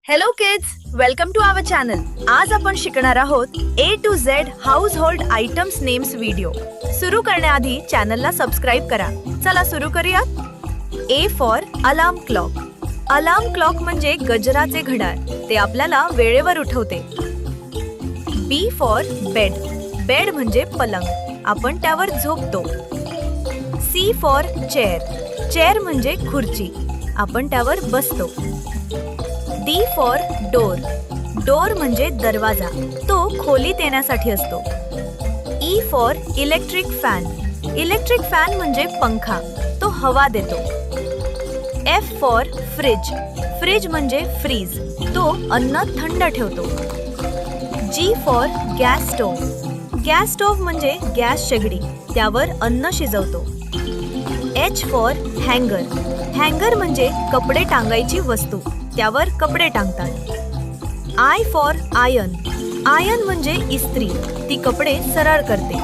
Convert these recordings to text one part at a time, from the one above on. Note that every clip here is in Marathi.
Hello kids, welcome to our channel. आज आपण शिकणार आहोत A to Z household items names video. सुरू करण्याआधी चॅनलला सबस्क्राईब करा. चला सुरू करूयात. A for alarm clock. Alarm clock म्हणजे गजराचे घड्याळ. ते आपल्याला वेळेवर उठवते. B for bed. बेड म्हणजे पलंग. आपण त्यावर झोपतो. C for chair. चेअर म्हणजे खुर्ची. आपण त्यावर बसतो. D for door. डोर म्हणजे दरवाजा. तो खोलीत येण्यासाठी असतो. E for electric fan. Electric fan म्हणजे पंखा. तो हवा देतो. F for fridge. फ्रिज म्हणजे फ्रीज. तो अन्न थंड ठेवतो. G for gas stove. Gas stove म्हणजे गॅस शेगडी. त्यावर अन्न शिजवतो. H फॉर हँगर. हँगर म्हणजे कपडे टांगायची वस्तू. त्यावर कपडे टांगतात. I for iron. आयर्न म्हणजे इस्त्री. ती कपडे सरळ करते.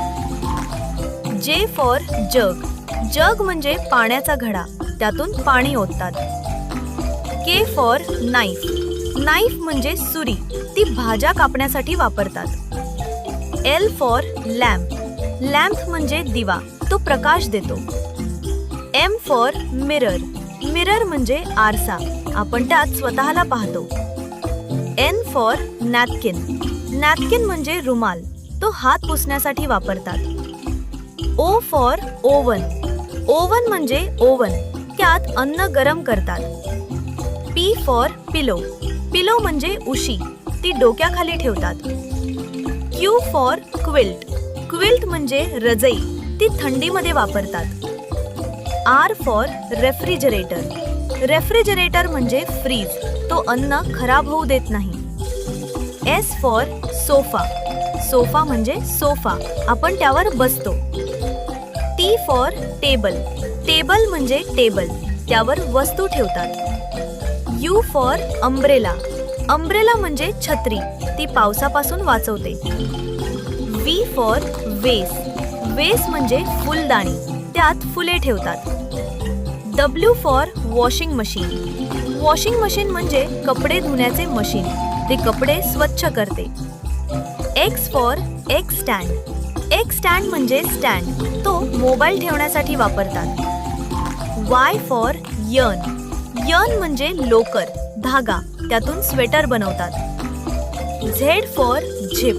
J for jug. जग म्हणजे पाण्याचा घडा. त्यातून पाणी ओततात. K for knife. नाईफ म्हणजे सुरी. ती भाज्या कापण्यासाठी वापरतात. L for lamp. लॅम्प म्हणजे दिवा. तो प्रकाश देतो. M for mirror. मिरर म्हणजे आरसा. आपण त्यात स्वतःला पाहतो. N for napkin. नॅपकिन म्हणजे रुमाल. तो हात पुसण्यासाठी वापरतात. O for oven. ओव्हन म्हणजे ओव्हन. त्यात अन्न गरम करतात. P फॉर पिलो. पिलो म्हणजे उशी. ती डोक्याखाली ठेवतात. Q for quilt. क्विल्ट म्हणजे रजई. ती थंडीमध्ये वापरतात. R for refrigerator. रेफ्रिजरेटर म्हणजे फ्रीज. तो अन्न खराब होऊ देत नाही. S for sofa. सोफा म्हणजे सोफा. आपण त्यावर बसतो. T for table. टेबल म्हणजे टेबल. त्यावर वस्तू ठेवतात. U for umbrella. अम्ब्रेला म्हणजे छत्री. ती पावसापासून वाचवते. V फॉर वेस. वेस म्हणजे फुलदाणी. त्यात फुले ठेवतात. W for washing machine. Washing machine म्हणजे कपडे धुण्याचे मशीन. ते कपडे स्वच्छ करते. X for egg stand. Egg stand म्हणजे स्टँड. तो मोबाईल ठेवण्यासाठी वापरतात. Y for yearn. यर्न म्हणजे लोकर, धागा. त्यातून स्वेटर बनवतात. Z for zip.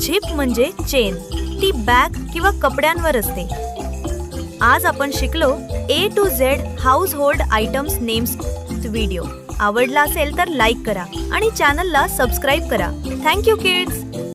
झिप म्हणजे चेन. ती बॅग किंवा कपड्यांवर असते. आज आपण शिकलो A to Z household items names video. आवडला असेल तर लाईक करा आणि चॅनलला सबस्क्राईब करा. Thank you kids.